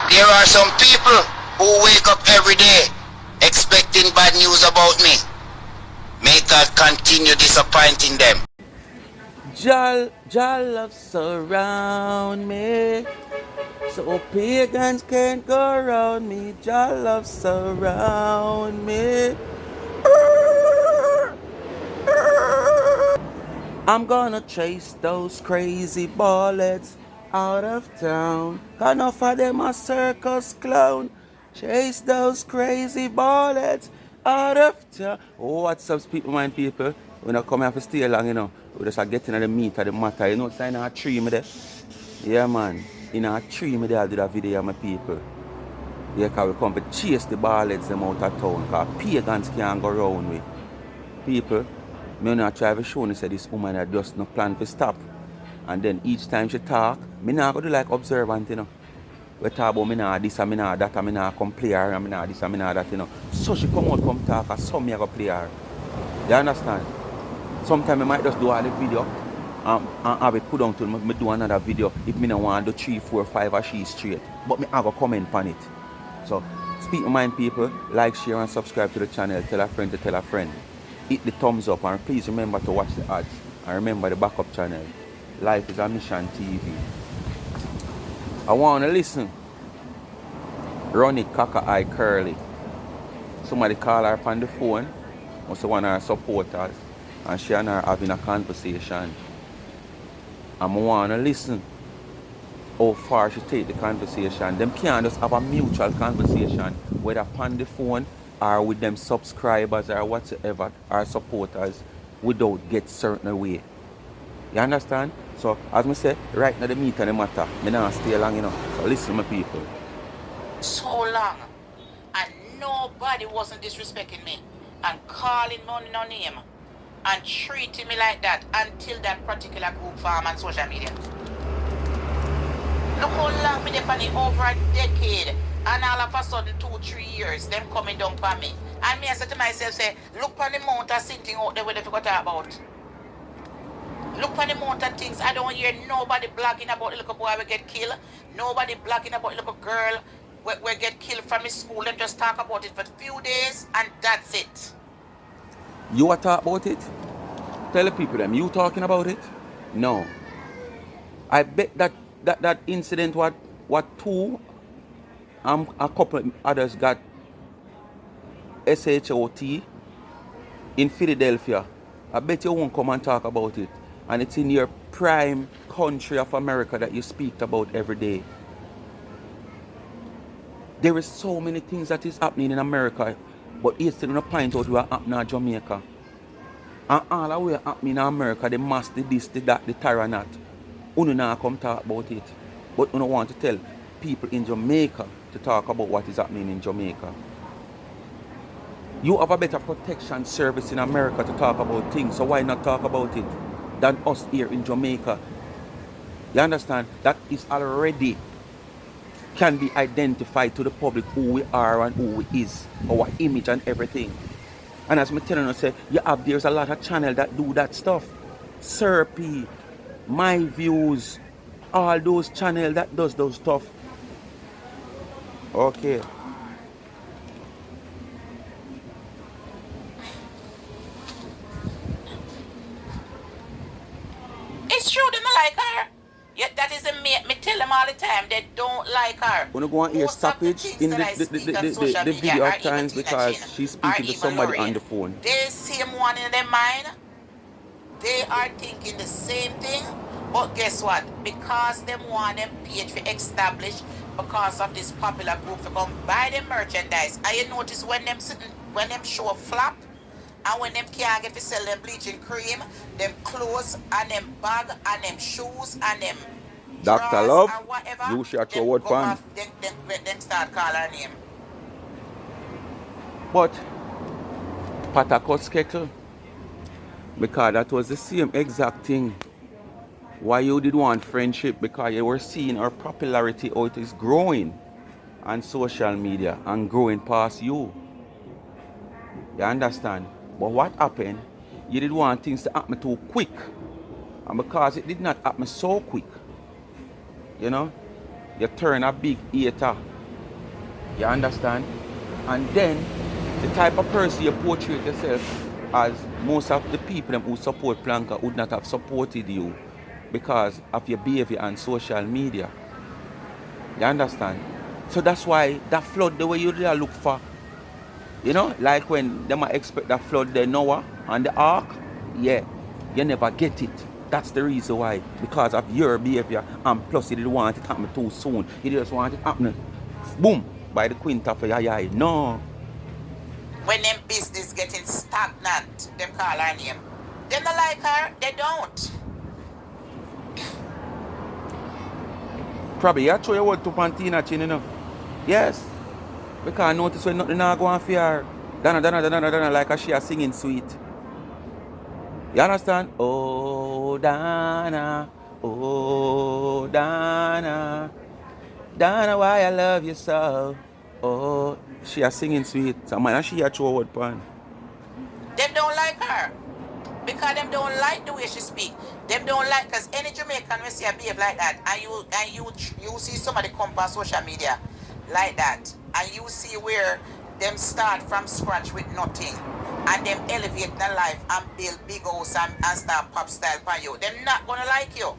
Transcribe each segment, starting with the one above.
There are some people who wake up every day expecting bad news about me. May God continue disappointing them. Jah love surround me, so pagans can't go around me. Jah love surround me. I'm gonna chase those crazy ballets out of town. Enough of them a circus clown. Chase those crazy ballets out of town. Oh, what's up, people, mind people? We not come here to stay long, you know. We just are getting at the meat of the matter. You know, it's in a tree, me there. Yeah, man. In a tree, me there, I did a video, my people. Yeah, because we come to chase the ballets them out of town. Because pagans can't go around with. People, me not try to show you say this woman that just no plan to stop. And then each time she talk, me not go do like observant, you know. We talk about me not this and me not that and me not come play her and me not this and me not that, you know. So she come out, come talk and some me go play her. You understand? Sometimes I might just do all the video and have it put down to me do another video if me not want to do 3, 4, 5 or she straight. But me I go comment on it. So speak my mind, people, like, share and subscribe to the channel, tell a friend to tell a friend. Hit the thumbs up and please remember to watch the ads and remember the backup channel. Life is a Mission TV. I want to listen. Ronnie Cocker Eye Curly. Somebody call her on the phone. Also one of her supporters. And she and her having a conversation. And I want to listen how far she take the conversation. Them can't just have a mutual conversation, whether on the phone or with them subscribers or whatsoever, or supporters, without get certain way. You understand? So, as I say, right now the meat and the matter, I don't stay long, you know. So listen, my people. So long, and nobody wasn't disrespecting me and calling me on no name and treating me like that until that particular group farm on social media. Look how long me depend over a decade, and all of a sudden 2, 3 years them coming down for me. And me I said to myself, say, look on the amount of thing out there where they forgot about. Look on the amount of things. I don't hear nobody blogging about the little boy will get killed. Nobody blogging about the little girl will get killed from his school. Them just talk about it for a few days and that's it. You want to talk about it? Tell the people them, you talking about it? No. I bet that incident what two a couple others got SHOT in Philadelphia. I bet you won't come and talk about it. And it's in your prime country of America that you speak about every day. There is so many things that is happening in America, but it's still not point out what happening in Jamaica. And all the way happening in America, the mass, the this, the that, the tyranat. Uno not come talk about it. But uno want to tell people in Jamaica to talk about what is happening in Jamaica. You have a better protection service in America to talk about things, so why not talk about it than us here in Jamaica? You understand? That is already can be identified to the public who we are and who we is, our image and everything. And as I'm telling you, say, there's a lot of channels that do that stuff. Serpy, My Views, all those channels that does those stuff. Okay. It's true they don't like her. Yet that is me tell them all the time they don't like her. When you go and hear stoppage in the video at times because she's speaking to somebody on the phone. They same one in their mind. They are thinking the same thing. But guess what? Because them want them page to establish because of this popular group to come buy them merchandise. And you notice when them show flop and when them can't get to sell them bleaching cream, them clothes and them bag and them shoes and them Dr. Love, and whatever, you shut your word pan. Then start calling her name. But Patakos Keckle, because that was the same exact thing. Why you did want friendship? Because you were seeing her popularity, how it is growing on social media and growing past you. You understand? But what happened? You did want things to happen too quick. And because it did not happen so quick, you know, you turn a big hater. You understand? And then the type of person you portray yourself as, most of the people them who support Planka would not have supported you because of your behavior on social media. You understand? So that's why that flood the way you really look for. You know, like when they might expect that flood the Noah and the ark, yeah, you never get it. That's the reason why. Because of your behavior, and plus you didn't want it to happen too soon. You just want it happening, boom, by the quinta for your eye. No. When them business getting stagnant, them call her name. Them not like her, they don't. Probably you throw your word to Pantina chin, you know. Yes. Because I notice when nothing not going for her. Dana, Dana, Dana, Dana, like she a singing sweet. You understand? Oh, Dana, oh, Dana, Dana, why I love you so. Oh, she a singing sweet. So man, she a throw word pan. Them don't like her. Because them don't like the way she speak. Them don't like, because any Jamaican will see her behave like that, and you see somebody come on social media like that, and you see where them start from scratch with nothing, and them elevate their life and build big house and start pop style for you. They're not gonna like you.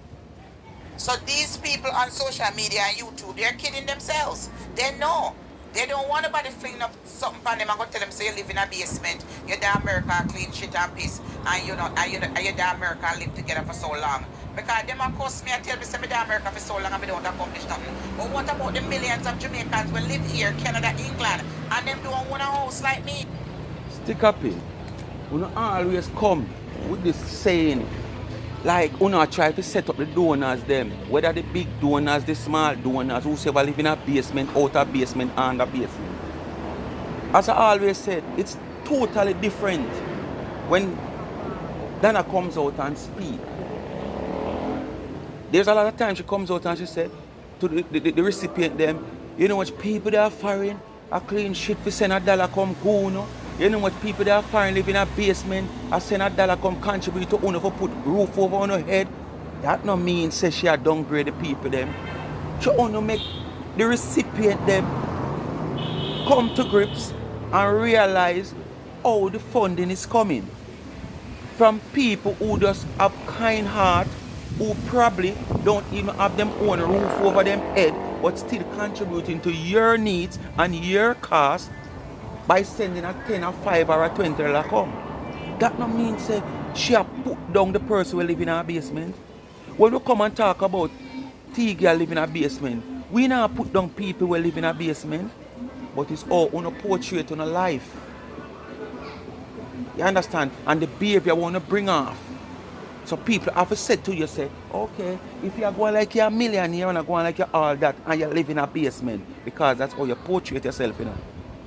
So these people on social media and YouTube, they're kidding themselves. They know. They don't want nobody flinging up something on them and go tell them, so you live in a basement, you're down America clean shit and piss, and you know, and you're down America and live together for so long. Because them of course me and tell me, say me down America for so long and we don't accomplish nothing. But what about the millions of Jamaicans who live here, Canada, England, and them don't want a house like me? Stick up it. We don't always come with this saying, like, you know, try to set up the donors them, whether the big donors, the small donors, whoever live in a basement, outer basement, under basement. As I always said, it's totally different when Dana comes out and speak. There's a lot of times she comes out and she said to the recipient them, you know what people that are foreign, a clean shit for send $1 come go, you know? You know what people that are foreign live in a basement, I send $1 come contribute to owner for put roof over on her head. That no mean say she a downgrade the people them. She only make the recipient them come to grips and realize how the funding is coming. From people who just have kind heart, who probably don't even have them own roof over them head, but still contributing to your needs and your cost by sending a 10 or 5 or a $20 come. That no means say she have put down the person who live in a basement. When we come and talk about T-girl live in a basement, we not put down people who live in a basement, but it's all on a portrait on a life. You understand? And the behavior want to bring off. So people have to say to you, say, okay, if you're going like you're a millionaire and you're going like you're all that and you live in a basement, because that's how you portray yourself, you know.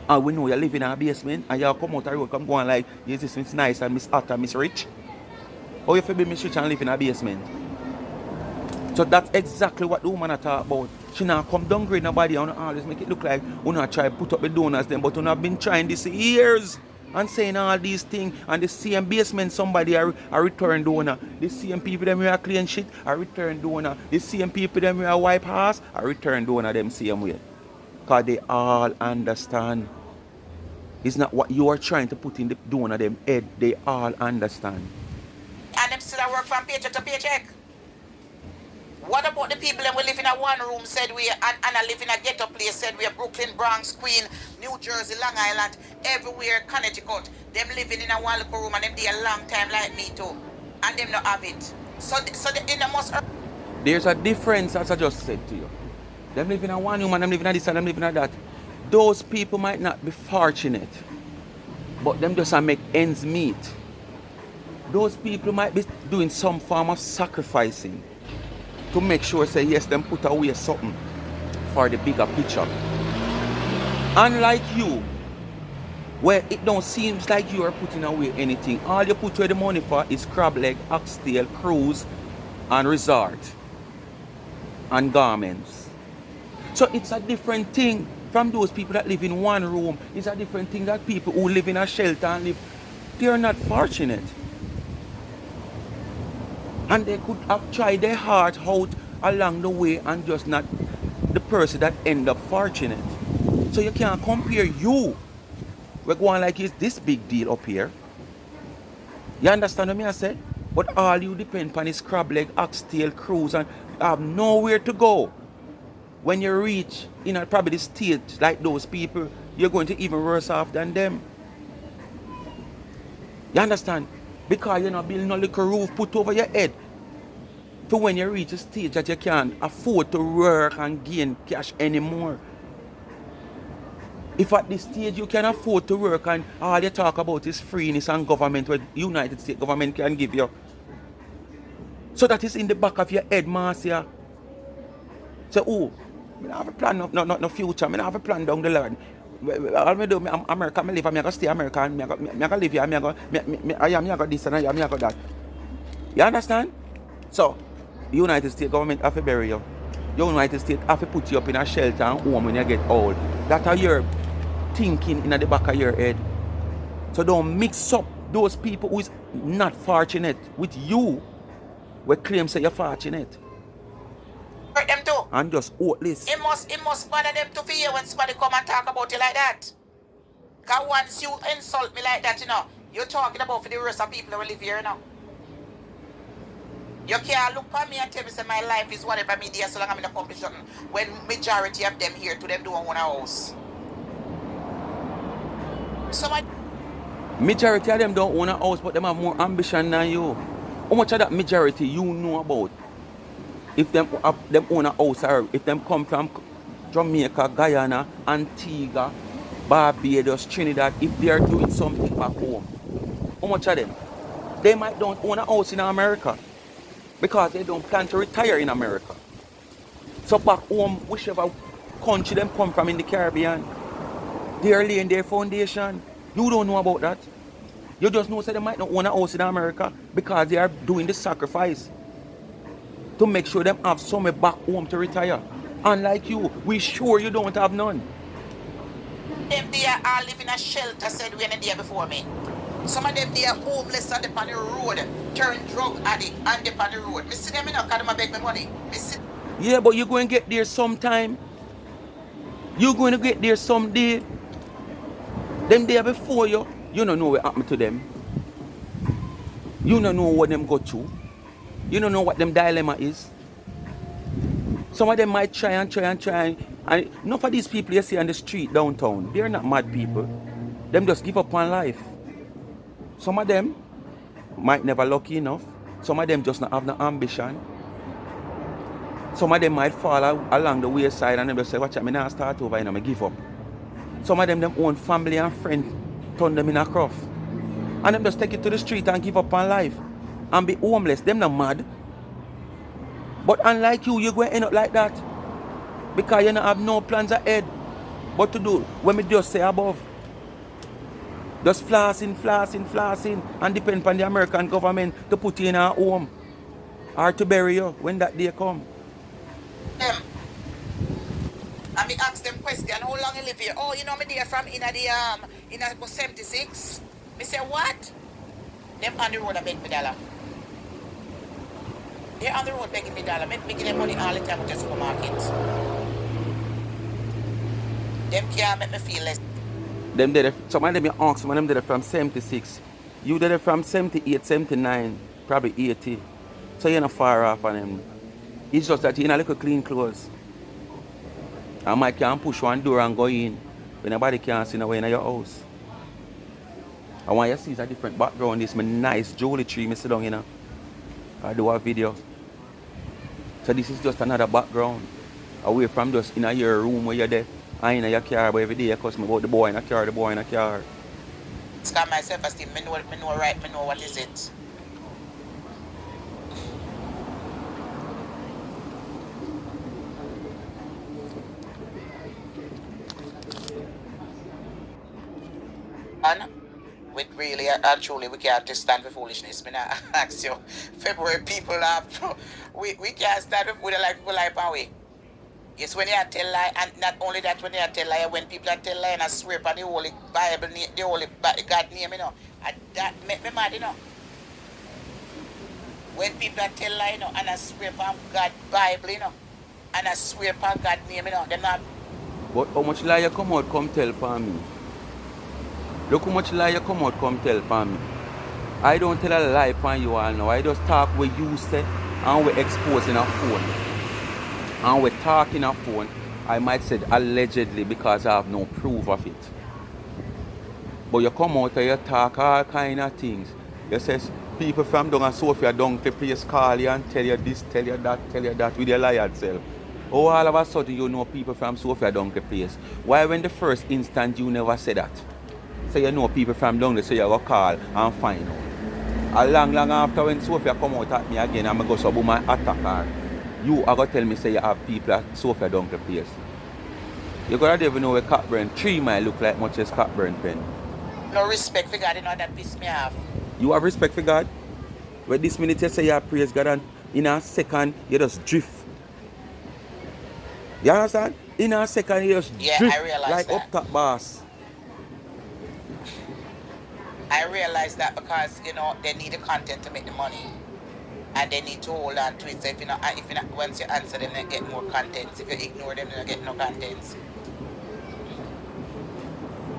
And we know you live in a basement and you come out the road, come going like, yes, this is nice and Miss Hot and Miss Rich. Or you feel be Miss Rich and live in a basement. So that's exactly what the woman I talk about. She not come downgrade nobody and always make it look like we not try to put up the donors them, but we have been trying this years and saying all these things, and the same basement somebody a return donor. The same people them will clean shit a return donor. The same people them will wipe house a return donor them same way. Because they all understand. It's not what you are trying to put in the donor them head. They all understand. And them still work from paycheck to paycheck. What about the people that we live in a one room, said we, and I live in a ghetto place, said we are Brooklyn, Bronx, Queen, New Jersey, Long Island, everywhere, Connecticut. Them living in a one little room and them there a long time like me too. And them not have it. So they in the most... There's a difference, as I just said to you. Them living in a one room and them living in this and them living in that. Those people might not be fortunate, but them just make ends meet. Those people might be doing some form of sacrificing to make sure, say, yes, them put away something for the bigger picture. Unlike you, where it don't seem like you are putting away anything. All you put away the money for is crab leg, oxtail, cruise, and resort, and garments. So it's a different thing from those people that live in one room. It's a different thing that people who live in a shelter and live, they are not fortunate. And they could have tried their heart out along the way and just not, the person that end up fortunate. So you can't compare you. We're going like it's this big deal up here. You understand what I say? But all you depend upon is crab leg, oxtail, cruise, and you have nowhere to go. When you reach, probably the stage like those people, you're going to even worse off than them. You understand? Because you're not building a little roof put over your head. For when you reach a stage that you can't afford to work and gain cash anymore. If at this stage you can afford to work and all you talk about is freeness and government, what the United States government can give you. So that is in the back of your head, Marcia. So, I don't have a plan, no future. I don't have a plan down the line. All I do, I'm America, I live, I'm going to stay America, I'm going to live here, I'm going to this and I'm going to that. You understand? So, the United States government have to bury you. The United States have to put you up in a shelter and home when you get old. That's how you're thinking in the back of your head. So don't mix up those people who is not fortunate with you, who claim say you're fortunate. Hurt them too. And just hopeless. It must bother them to hear when somebody come and talk about you like that. Because once you insult me like that, you're talking about for the rest of people who live here now. You can't look at me and tell me say my life is whatever me there so long I'm in a competition when majority of them here to them don't own a house. Majority of them don't own a house, but them have more ambition than you. How much of that majority you know about? If them own a house or if them come from Jamaica, Guyana, Antigua, Barbados, Trinidad, if they are doing something back home. How much of them? They might don't own a house in America because they don't plan to retire in America. So back home, whichever country them come from in the Caribbean, they are laying their foundation. You don't know about that. You just know that they might not own a house in America because they are doing the sacrifice to make sure them have somewhere back home to retire. Unlike you, we sure you don't have none. Them there all live in a shelter said when they before me. Some of them they are homeless on the road, turn drug addict on the road. Me see them in a car, them beg me money. Yeah, but you're going to get there sometime. You're going to get there someday. Them there before you don't know what happened to them. You don't know what them go through. You don't know what them dilemma is. Some of them might try. And enough of these people you see on the street downtown, they're not mad people. Them just give up on life. Some of them might never lucky enough. Some of them just not have no ambition. Some of them might fall along the wayside and them just say, watch out, I not start over and I give up. Some of them own family and friends turn them in a croft. And them just take it to the street and give up on life. And be homeless. Them not mad. But unlike you, you're going to end up like that. Because you don't have no plans ahead. But to do, when we just say above. Just flossing. And depend upon the American government to put you in a home. Or to bury you when that day come. And me ask them question, how long you live here? Oh, you know me there from in the 76. Me say, what? Them on the road and beg me $1. They're on the road begging me $1. Make me give them money all the time at the supermarket. Them can't make me feel less. Some of them you ask, some of them did it from 76. You did it from 78, 79, probably 80. So you're not far off on them. It's just that you're in a little clean clothes. And I can push one door and go in. When nobody can see nowhere in your house. I want you to see a different background. This my nice jewelry tree I sit down in. I do a video. So this is just another background. Away from just in your room where you're there. And in your car, but every day I cuss me about the boy in a car. Scan myself esteem, me know right, me know what is it. And with really and truly we can't just stand for foolishness. Me not ask you. February people have we can't stand with like people like power. Yes, when you tell lie, and not only that, when you tell lie, when people tell lie and I swear by the Holy Bible, the Holy God name, and that make me mad, When people tell lie, and I swear by God Bible, And I swear upon God name, them not. But how much lie you come out come tell for me? Look how much lie you come out come tell for me. I don't tell a lie upon you all now. I just talk what you say and we expose in a phone. And we talk in a phone. I might say allegedly because I have no proof of it. But you come out and you talk all kind of things. You say people from down at Sophia down to place call you and tell you this, tell you that with your liar self. Oh, all of a sudden you know people from Sophia down to place. Why when the first instant you never say that? So you know people from down there, so you go call and find out. A long after when Sophia come out at me again and I go so boom and attack her, you are going to tell me say you have people at Sophia down the place. You gotta even know where Cockburn 3 might look like much as Cockburn pen. No respect for God, that piss me off. You have respect for God? When this minute you say you praise God and in a second you just drift. You understand? In a second you just drift I realize like that. up top boss. I realize that because they need the content to make the money, and they need to hold on to it. So if you not, once you answer them, they get more contents. If you ignore them, they don't get no contents.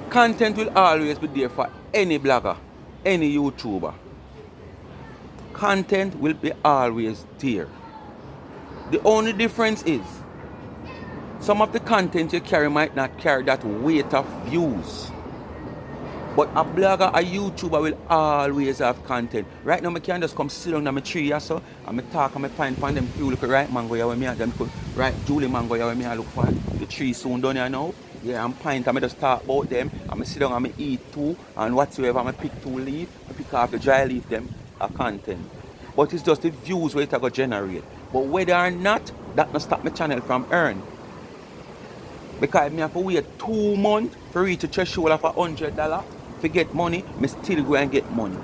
Content will always be there for any blogger, any YouTuber. Content will be always there. The only difference is some of the content you carry might not carry that weight of views. But a blogger, a YouTuber will always have content. Right now, I can just come sit down on my tree or so, and I talk and I pint on them few look right mango here with me and them right Julie mango here with me I look for the tree soon done here now. Yeah, I'm pint and I just talk about them, and I sit down and I eat too, and whatsoever, I pick 2 leaf, I pick off the dry leaf them, a content. But it's just the views where it go generate. But whether or not, that not stop my channel from earn. Because I have to wait 2 months for reach a threshold of $100 to get money, I still go and get money.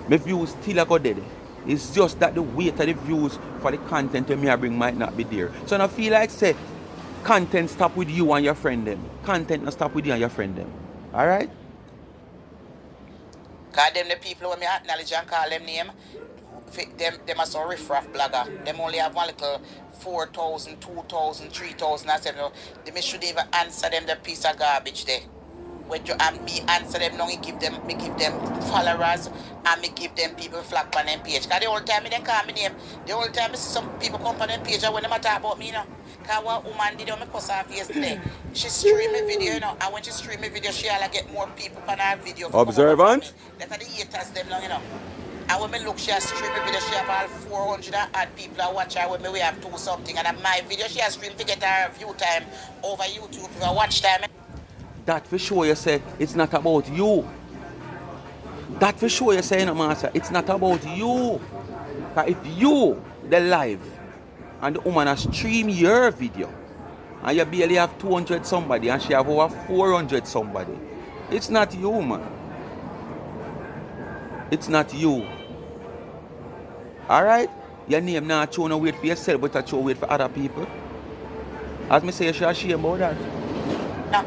My views still go dead. It's just that the weight of the views for the content that I bring might not be there. So I feel like say content stop with you and your friend them. Content not stop with you and your friend them. Alright? Because them the people when me acknowledge and call them name, them are some riff-raff blogger. Them only have one little 4,000, 2,000, 3,000 and 7,000. They should even answer them the piece of garbage there. When you and me answer them now, me give them followers and me give them people flag on them page. Because the whole time me then call me name, the whole time I see some people come on them page and when they talk about me, Because what woman did on me cuss off yesterday, she stream a video, and when she stream a video, she all get more people on her video. Observant? That are the haters them now, And when me look, she has stream a video, she have all 400 and odd people that watch her when we have 2 something. And my video, she has streamed to get her view time over YouTube, for watch time. That for sure you say it's not about you. That for sure you say, master, it's not about you. Because if you, the live, and the woman has stream your video, and you barely have 200 somebody, and she have over 400 somebody, it's not you, man. It's not you. Alright? Your name not show no weight for yourself, but I show weight for other people. As me say, you should shame about that. No.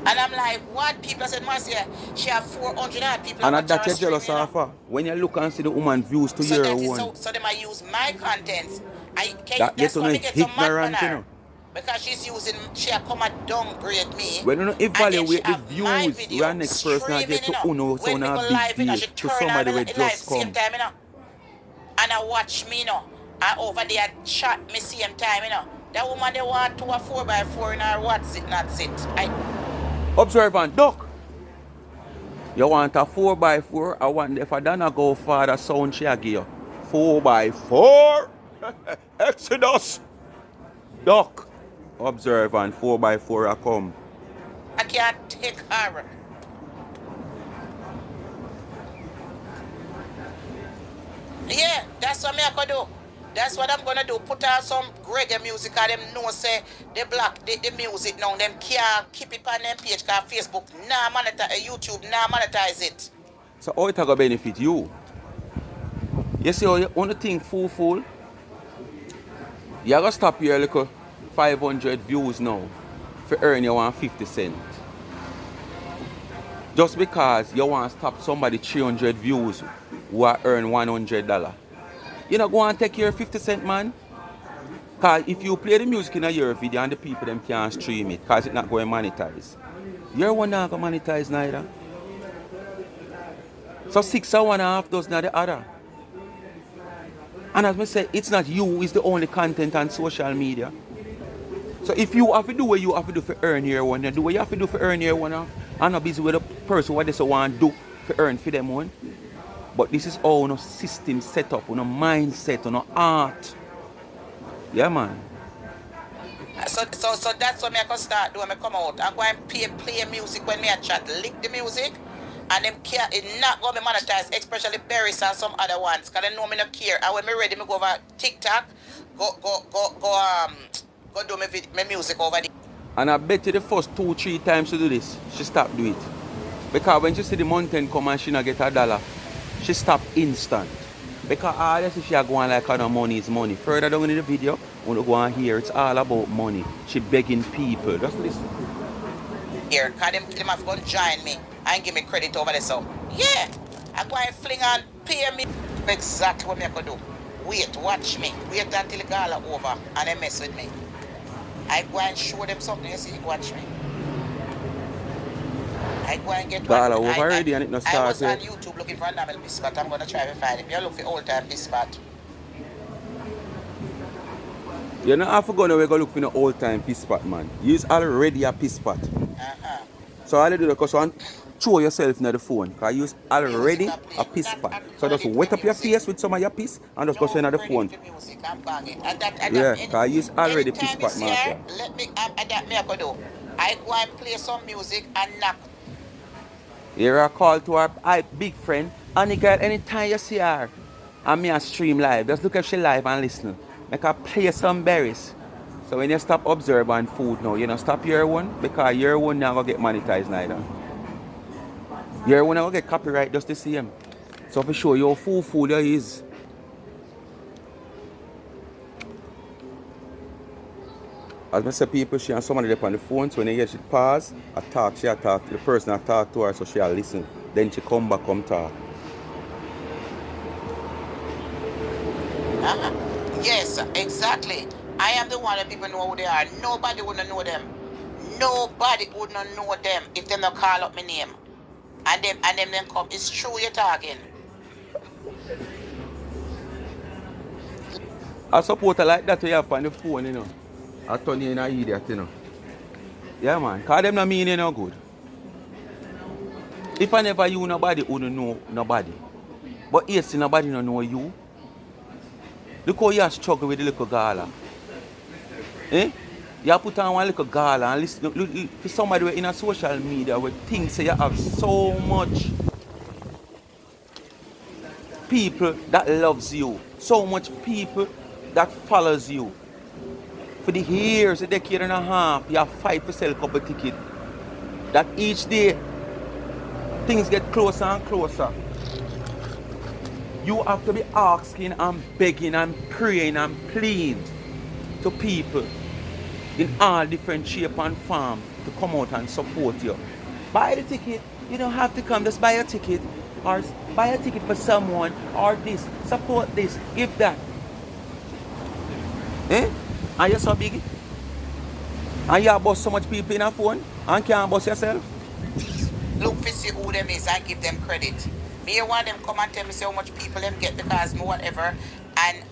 And I'm like, what? People said, Marcia, she have 400 odd people. And that you're jealous of her. When you look and see the woman views to your own. So they might use my contents. That's what me get some ignorant, Because she have come and downgrade me. When you don't evaluate the views, we are next person I get to uno so now big deal to somebody will just come. Same time, And I watch me, and over there chat me same time, That woman they want to a 4x4 in her what's it, not it. Observant, duck. You want a 4x4? I want if I don't go farther sound she give you. 4x4? Exodus. Duck. Observant, 4x4 I come. I can't take her. Yeah, that's what I could do. That's what I'm gonna do. Put on some reggae music and them know say they block the music now. Them can't keep it on them page because Facebook nah monetize, YouTube nah monetize it. So how it gonna benefit you? You see how you want to think fool? You gotta stop your little 500 views now for earn you 150 cents. Just because you want to stop somebody 300 views who are earn $100. You not go and take your 50 cent man. Because if you play the music in your video and the people them can't stream it, because it's not going to monetize. Your one not going to monetize neither. So 6 or 1.5 does not the other. And as I say, it's not you who is the only content on social media. So if you have to do what you have to do for earn your one, then do what you have to do for earn your one. I'm not busy with the person what they so want to do for earn for them one. But this is all no system set up, no mindset, no art. Yeah, man. So that's what I can start doing. I come out. I go and play music when me a chat. Lick the music. And them care it not going to be monetized, especially Berries and some other ones. Because they know me not care. And when me ready, me go over TikTok, go do my music over there. And I bet you the first 2-3 times to do this, she stopped doing it. Because when she see the mountain come and she not get $1, she stop instant. Because all this she are going like how the money is money. Further down in the video, when you go and hear it's all about money. She begging people. Just listen. Here, because them have gone join me and give me credit over there. So, yeah, I go and fling and pay me exactly what I could do. Wait, watch me. Wait until the gala over and they mess with me. I go and show them something, you see, watch me. I go and get gala one. over already and it not started. I was on YouTube looking for a novel piece, but I'm going to try to find it. You look for old time piece spot. You don't have to go nowhere go look for no old time piss spot, man. Use already a piss spot. So all you do is just want throw yourself in the phone. Because you use already a piss spot. So just wet up your face with some of your piss and just go straight in the phone. Yeah, because you use already piss spot, master. Let me adapt me I could do. I go and play some music and knock. Here I call to our big friend. And girl, anytime you see her and me a stream live, just look if she live and listen. Make her play some berries. So when you stop observing food now, you know, stop your one because your one not gonna get monetized neither. Your one not gonna get copyright just the same. So for sure your food there is. As I say, people she and somebody up on the phone, so when you hear she pause, she talk, the person I talk to her, so she'll listen. Then she come back, come talk. Yes, exactly. I am the one that people know who they are. Nobody would not know them. Nobody would not know them if they not call up my name. And them come. It's true you're talking. I support her like that you have on the phone, you know. I turn you in an idiot, you know. Yeah, man. Because them not mean you no good. If I never you nobody, wouldn't know nobody. But yes, nobody don't know you. Look how you struggle with the little gala. Eh? You put on one little gala and listen. Look, for somebody in a social media where things say you have so much people that loves you. So much people that follows you. For the years, a decade and a half, you have fight to sell a couple tickets. That each day, things get closer and closer. You have to be asking and begging and praying and pleading to people in all different shape and form to come out and support you. Buy the ticket. You don't have to come. Just buy a ticket. Or buy a ticket for someone. Or this. Support this. Give that. Eh? Are you so big? And you have bust so much people in a phone and can't bust yourself? Look to see who them is and give them credit. Me want them come and tell me say how much people them get because me whatever and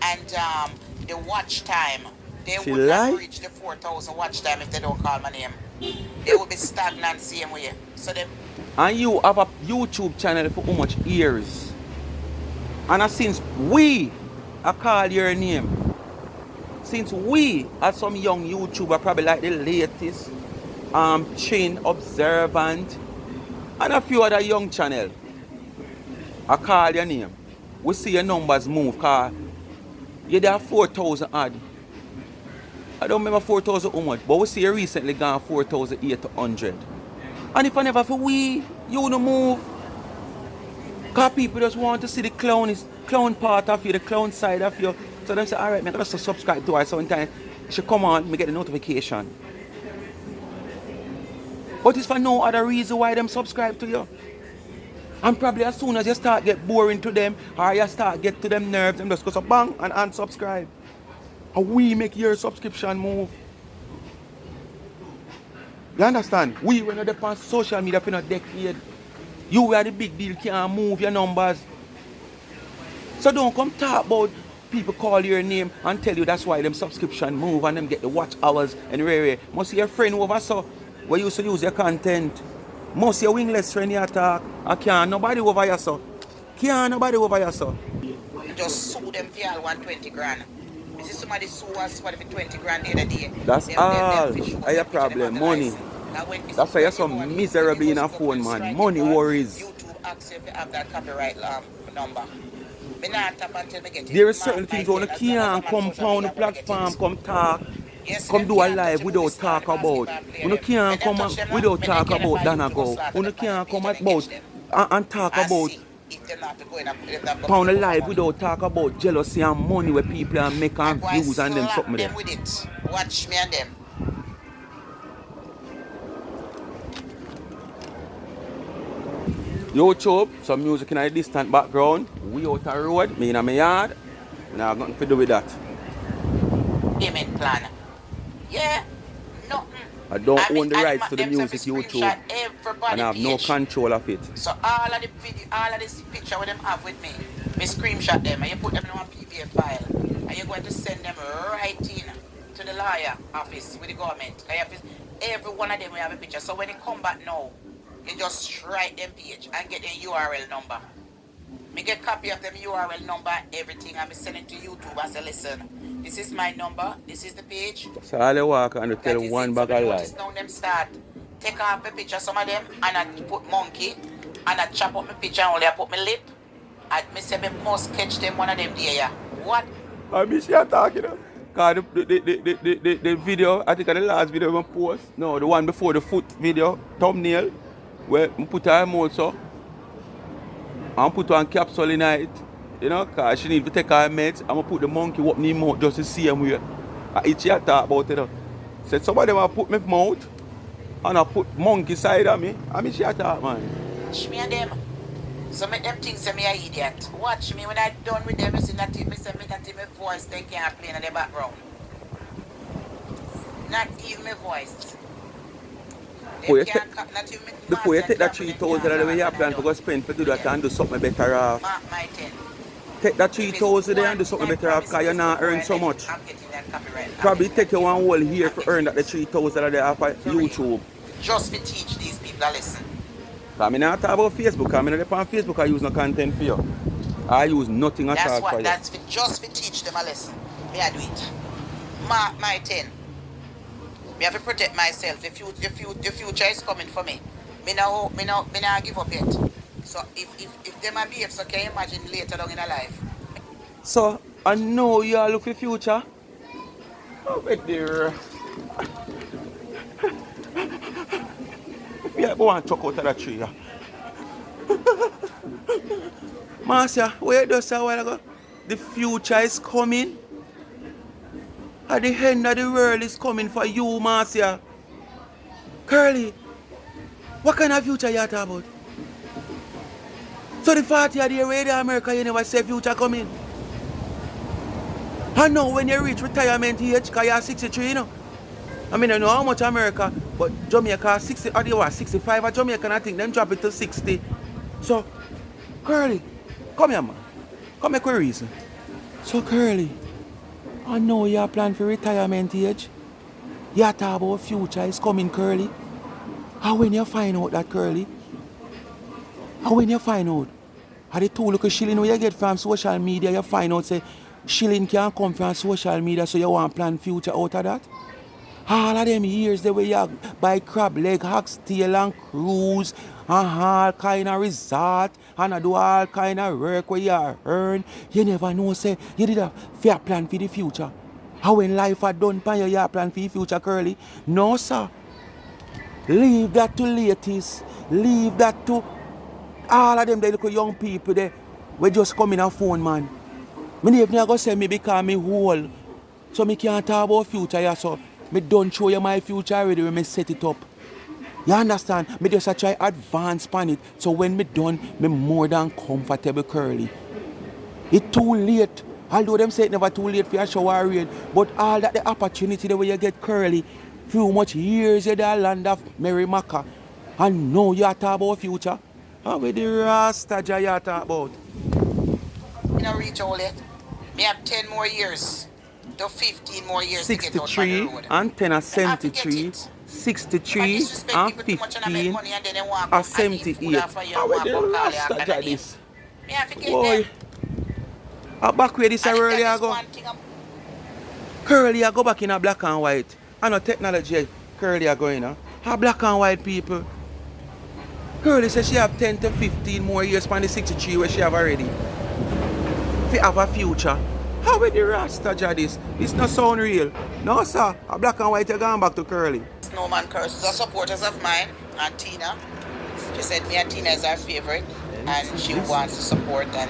the watch time. They would not reach the 4,000 watch time if they don't call my name. They will be stagnant same way. So them. And you have a YouTube channel for how much years? And since we call your name, since we as some young YouTuber probably like the latest, Chin, Observant, and a few other young channel, I call your name. We see your numbers move because you there 4,000 odd. I don't remember 4,000 how much, but we see you recently gone 4,800. And if I never for we, you don't move. Because people just want to see the clown part of you, the clown side of you. So them say, alright, I'm going to subscribe to her. So one time she come on, me get the notification. But it's for no other reason why them subscribe to you. And probably as soon as you start get boring to them, or you start get to them nerves, them just go so bang and unsubscribe. And we make your subscription move. You understand? We were not on social media for a decade. You are the big deal, can't move your numbers. So don't come talk about people call your name and tell you that's why them subscription move and them get the watch hours and rare. Must see your friend over so where you used to use your content. Must your wingless friend you talk. I can't nobody over here so. Can't nobody over here so. Just sue them for all 120 grand. You see somebody sue us for 20 grand the other day. That's all. I have problem. Money. That's why you're so miserable in a phone, man. Money worries. YouTube asks you if you have that copyright number. There are certain things on the can't come on the platform, come talk, come do a live without talk about. You can't come without talk about Danago. You can't come about and talk about pound a live without talk about jealousy and money where people are making views and them something there. With it. Watch me and them. YouTube, some music in a distant background. We out the road, me in my yard. And I have nothing to do with that. Payment plan. Yeah, nothing. I don't own the rights to the music YouTube. And I have no control of it. So all of the video, all of this picture what them have with me, me screenshot them and you put them in one PDF file. And you're going to send them right in to the lawyer office with the government. Every one of them will have a picture. So when they come back now, you just write them page and get their URL number. Me get copy of them URL number, everything, and me send it to YouTube. I say, listen, this is my number, this is the page. So all you walk and tell one bag of lie. Now them start take off a picture, some of them, and I put monkey, and I chop up my picture and only I put my lip. And me say me must catch them one of them there, yeah. What? I miss you talking about. Because the video, I think the last video I post, no, the one before the foot video, thumbnail, where I put her mouth so, and put one capsule in it, you know, because she need to take her meds, and I put the monkey up in her mouth just to see him where. And it's here talk about it. Said some of them I put my mouth, and I put monkey side of me, and she talk, man. Watch me and them. So make them think say me an idiot. Watch me when I done with them, you see that me say me that my voice they can't play in the background. Not even my voice. Before you take that 3,000 out of the way you plan to go spend for do that and do something better off. My 10. Take that 3,000 there and do something better off because you're not earn so much. I'm getting that copyright. Probably take you one whole year for earn that the 3,000 out of there off of YouTube. Just to teach these people a lesson. Because I'm not talking about Facebook, because I'm not on Facebook, I use no content for you. I use nothing at all for you. That's just to teach them a lesson. Me I do it. My 10. Me have to protect myself. The future is coming for me. Me now give up yet. So if them are behave, so can you imagine later on in a life? So I know you are looking for future. Oh, wait there. If you want to chuck out of that tree. Marcia, where you just a while ago? The future is coming. At the end of the world is coming for you, Marcia. Curly, what kind of future you talking about? So the 40 year the way in America, you never say future coming. I know when you reach retirement age, because you're 63, you know. I mean, I know how much America, but Jamaica 60, or they were 65 at Jamaica, and I think them drop it to 60. So, Curly, come here, man. Come make a reason. So, Curly, I know you plan for retirement age. You talk about future is coming, Curly. How when you find out that, Curly? How when you find out? Are the 2 little shilling you get from social media, you find out, say, shilling can come from social media, so you want to plan future out of that? All of them years the way you buy crab leg, oxtail and cruise, and all kind of resort, and I do all kind of work where you earn. You never know, say, you did a fair plan for the future. How when life are done, you plan for the future, Curly? No, sir. Leave that to ladies. Leave that to all of them, they little young people there. We just come in a phone, man. Me never go say me because me whole. So me can't talk about future, yeah, so me don't show you my future already when me set it up. You understand? Me just try advance on it. So when me done, me more than comfortable, Curly. It's too late Although them say it never too late for a shower rain, but all that the opportunity the way you get curly, few much years you the land of Mary Macca, and now you talk about future. How with the Rasta Jah you talk about? You know, reach all yet. Me have 10 more years to 15 more years to get out on the 63 road. and 10 are I have to get 73, it. If I 63 disrespect and people too much and I make 15 money and then they want to are come and eat food 78. off of you How and with want to the come call you Rasta and Jah a name. this? Me have to get Boy, them. I back where this And if that earlier is ago. one thing, Curly I go back in a black and white. I know technology curly are going on. How black and white people. Curly says she have 10 to 15 more years from the 63 where she have already. If you have a future. How with the Rasta Jah this? This not sound real. No sir, a black and white you gone back to curly. Snowman Curses are supporters of mine and Tina. She said me and Tina is her favorite and she wants to support and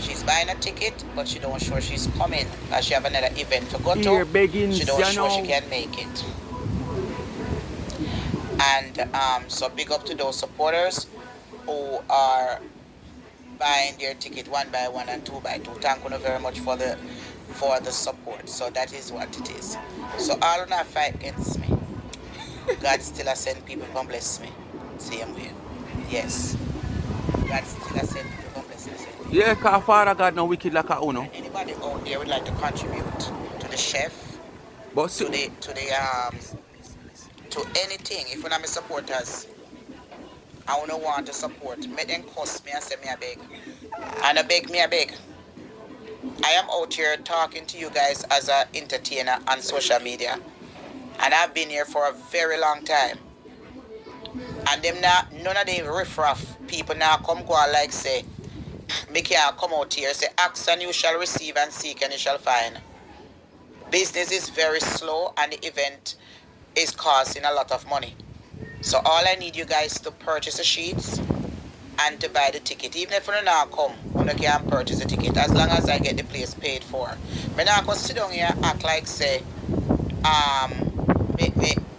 she's buying a ticket but she don't sure she's coming because she have another event to go Here to. beggings, She don't you sure she know. can make it. And so big up to those supporters who are buying their ticket one by one and two by two. Thank you very much for the support. So that is what it is. So all of that fight against me. God still has sent people come bless me. Same way. Yes. God still has sent people come bless me. Same way. Yeah, cause Father God no wicked like a uno. And anybody out there would like to contribute to the chef, But to anything. If one of my supporters, I wanna want to support, make them cost me and say me a beg. And I beg. I am out here talking to you guys as an entertainer on social media. And I've been here for a very long time. And them now, none of them riffraff people now come go and like say, me can't come out here say, ask and you shall receive and seek and you shall find. Business is very slow and the event is costing a lot of money. So all I need you guys to purchase the sheets and to buy the ticket. Even if you don't now come, you can purchase the ticket as long as I get the place paid for. Me now go sit down here and act like say,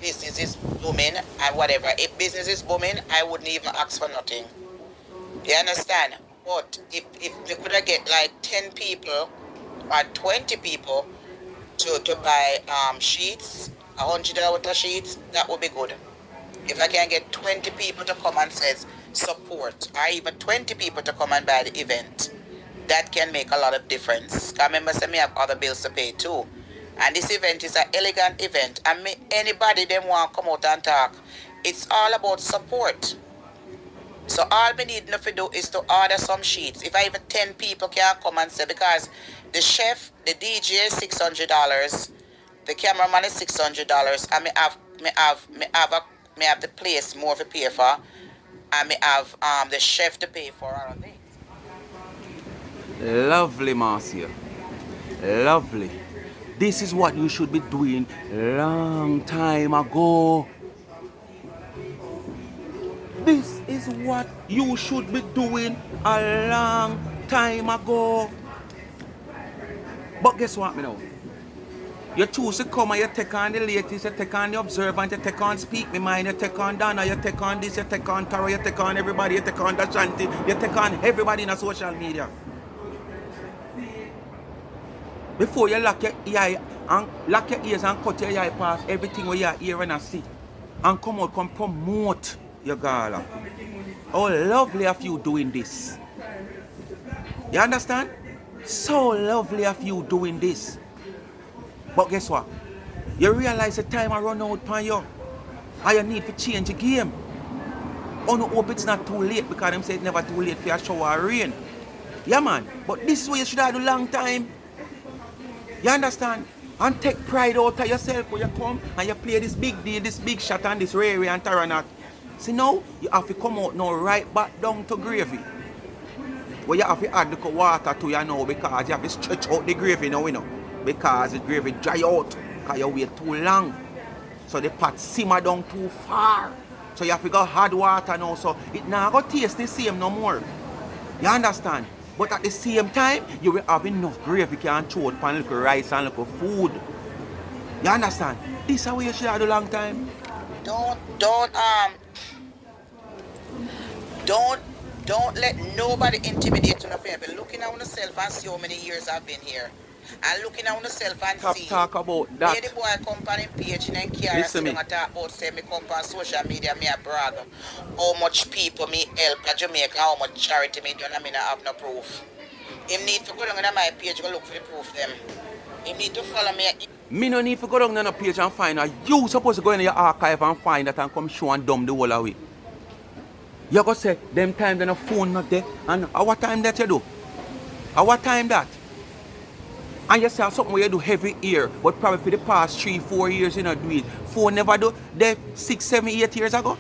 business is booming and whatever. If business is booming, I wouldn't even ask for nothing. You understand? But if we could get like 10 people or 20 people to buy sheets, $100 worth of sheets, that would be good. If I can get 20 people to come and says support, or even 20 people to come and buy the event, that can make a lot of difference. I remember saying me have other bills to pay too. And this event is an elegant event. And anybody them want to come out and talk, it's all about support. So all we need to do is to order some sheets. If I even 10 people can come and say, because the chef, the DJ is $600, the cameraman is $600, and me have the place more to pay for, and me have the chef to pay for all of things. lovely, Marcia. Lovely. This is what you should be doing long time ago. This is what you should be doing a long time ago. But guess what, me know? You choose to come and you take on the latest, you take on the observant, you take on Speak Me Mind, you take on Donna, you take on this, you take on Tara, you take on everybody, you take on Dashanti, you take on everybody in the social media. Before you lock your ear and lock your ears and cut your eye past everything where you hear and see. And come out, come promote your gala. Oh, lovely of you doing this. You understand? So lovely of you doing this. But guess what? You realize the time I run out on you. And you need to change the game. Oh no, hope it's not too late because them say it's never too late for a shower or rain. Yeah man, but this is what you should have done a long time. You understand? And take pride out of yourself when you come and you play this big deal, this big shot and this Ray and Taranat. See now, you have to come out now right back down to gravy. Well, you have to add the water to you now because you have to stretch out the gravy now, you know. Because the gravy dry out because you wait too long. So the pot simmer down too far. So you have to go hard water now so it not go taste the same no more. You understand? But at the same time, you will have enough gravy you can throw it on little rice and little food. You understand? This is how you should have a long time. Don't Don't let nobody intimidate you. Looking at yourself and see how many years I've been here. And looking at yourself and Stop see. talk about Where that. the boy come on him page and carry Listen sit me. down and talk about say me come on social media, me a brag. How much people me help at Jamaica, how much charity me done, I mean I have no proof. Him need to go down on my page, go look for the proof them. Him need to follow me. Me no need to go down on a page and find that. You supposed to go in your archive and find that and come show and dumb the whole away. You go say, them time then a phone not there. And our time that you do? Our time that? And you say something where you do every year, but probably for the past 3-4 years you not do it. Phone never do. There 6, 7, 8 years ago.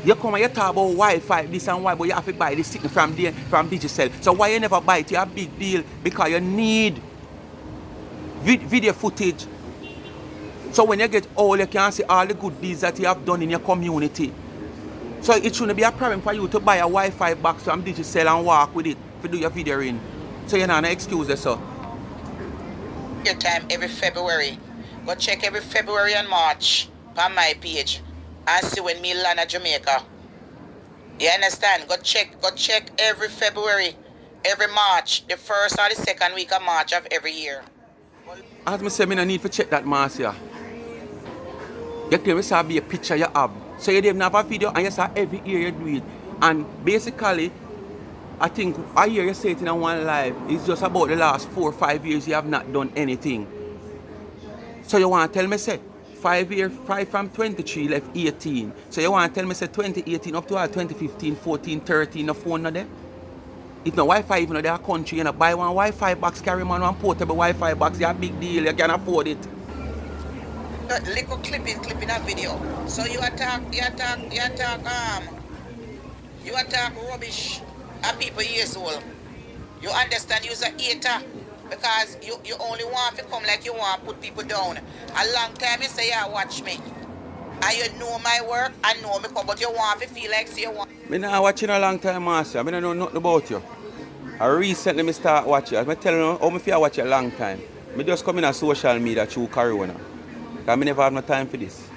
You come and you talk about Wi-Fi, this and why, but you have to buy this thing from Digicel. So why you never buy it? It's a big deal because you need video footage. So when you get old, you can see all the good deeds that you have done in your community. So it shouldn't be a problem for you to buy a Wi-Fi box from Digicel and walk with it to do your video in. So you're not an excuse there, sir. Your time every February. Go check every February and March on my page and see when me land at Jamaica. You understand? Go check every February, every March, the first or the second week of March of every year. As I said, I don't need to check that, Marcia. You tell me say be a picture you have. So you didn't have a video and you say every year you do it. And basically, I think a year you say it in one live. It's just about the last 4 or 5 years you have not done anything. So you want to tell me say 5 from 23 left 18. So you want to tell me say 2018 up to 2015, 14, 13, no phone no there? If no Wi-Fi even in their country, you know, buy one Wi-Fi box, carry man one portable Wi-Fi box, it's a big deal, you can afford it. Little clipping a video. So you attack rubbish at people years old. You understand you're a hater because you only want to come like you want to put people down. A long time you say yeah, watch me. And you know my work and know me come, but you want to feel like say you want. Me not watching a long time, Master. I don't know nothing about you. I recently me start watching. I tell you how me feel watch a long time. Me just come in on social media through Corona. Because I never have no time for this.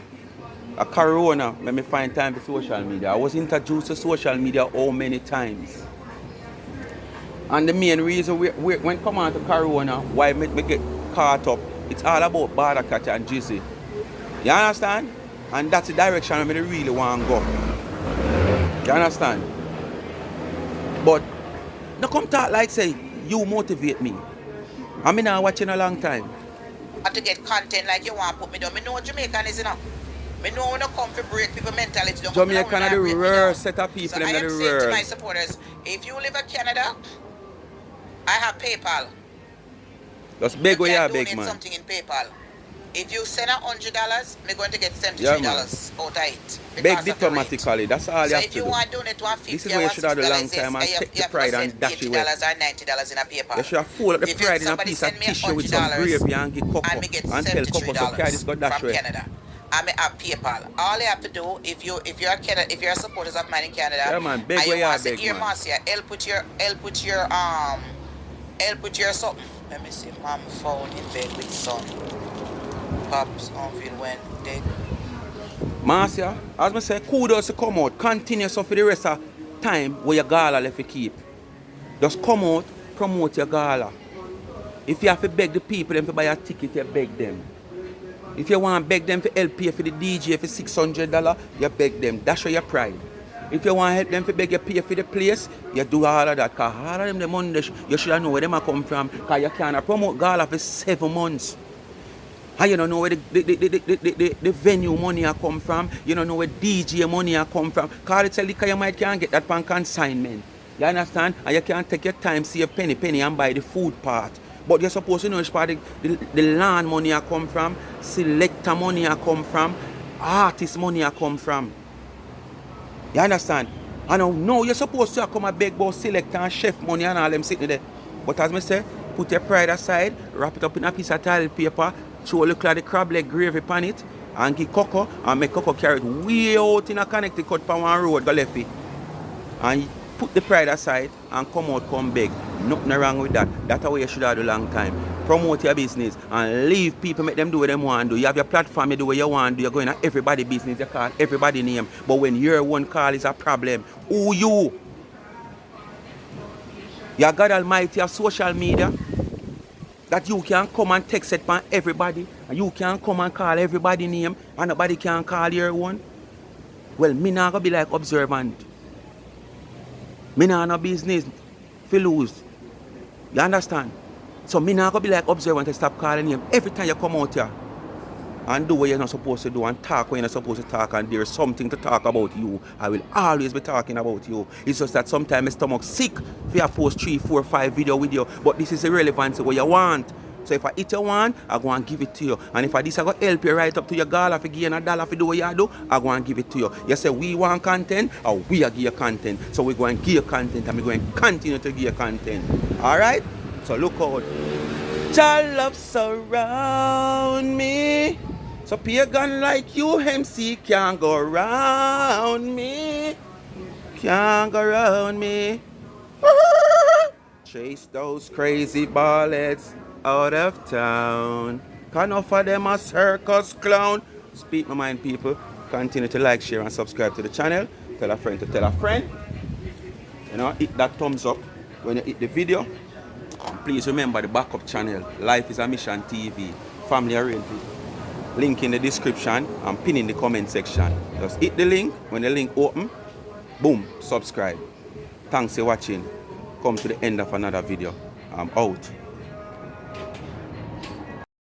A Corona, let me find time for social media. I was introduced to social media how many times. And the main reason when come on to Corona, why me get caught up, it's all about border catch and Jizzy. You understand? And that's the direction I really want to go. You understand? But no come talk like say you motivate me. I mean not watching a long time. To get content like you want to put me down. Me know Jamaican is enough. Me know when I come to break people mentality. Jamaican are the rare set of people. So I am saying to my supporters, if you live in Canada, I have PayPal. Just beg where you are, beg man. Something in PayPal. If you send $100, I'm going to get $73 out of it. Beg diplomatically, that's all you have to do. So if you want to donate $150, this is what you should have done a long time and take the pride and dash it away. $80 or $90 in a PayPal. You should have folded the pride in a piece of tissue with some gravy and give cocoa and tell cocoa so carry this go dash away. Canada. I may have PayPal. All you have to do if you're a supporters of mine in Canada, yeah, man, beg where you are, beg man. Marcia, help put your something. Let me see, mom phone in bed with son. Pops on field when they. Marcia, as I say, kudos to come out. Continue so for the rest of time where your gala left to keep. Just come out, promote your gala. If you have to beg the people them to buy a ticket, you beg them. If you want to beg them for help pay for the DJ for $600, you beg them. That's your pride. If you want to help them for beg you pay for the place, you do all of that. Because all of them the money, you should know where them come from. Because you can't promote gala for 7 months. And you don't know where the venue money come from. You don't know where DJ money come from. Because it's a liquor you might can't get that on consignment. You understand? And you can't take your time, save penny and buy the food part. But you're supposed to know which part the land money come from, selector money come from, artist money come from. You understand? And now you're supposed to come and beg about selector and chef money and all them sitting there. But as I say, put your pride aside, wrap it up in a piece of toilet paper, throw a look like the crab leg gravy on it, and give cocoa, and make cocoa carry it way out in a Connecticut for one road, go left it. And put the pride aside and come out, come beg. Nothing wrong with that. That's how you should have done a long time. Promote your business and leave people, make them do what they want to do. You have your platform, you do what you want to do. You're going to everybody's business, you call everybody's name. But when your one call is a problem, who you? You God Almighty of social media. That you can come and text it on everybody. And you can come and call everybody name. And nobody can call your one. Well, me not gonna be like observant. Me not no business fi lose. You understand? So me not gonna be like observant and stop calling him every time you come out here and do what you're not supposed to do and talk what you're not supposed to talk, and there's something to talk about you. I will always be talking about you. It's just that sometimes my stomach sick if you post 3, 4, 5 video with you. But this is irrelevant to what you want. So if I eat your one, I go and give it to you. And if I this I go help you right up to your gala for gain $1 for do what you do, I go and give it to you. You say we want content or we are give you content. So we go and give you content and we go and continue to give you content. Alright? So look out. Your love surround me. So pagan like you, MC, can't go around me. Can't go around me. Chase those crazy ballets out of town. Can't offer them a circus clown. Speak my mind, people. Continue to like, share, and subscribe to the channel. Tell a friend to tell a friend. You know, hit that thumbs up when you hit the video. And please remember the backup channel, Life is a Mission TV, family oriented. Link in the description and pin in the comment section. Just hit the link. When the link open, boom, subscribe. Thanks for watching. Come to the end of another video. I'm out.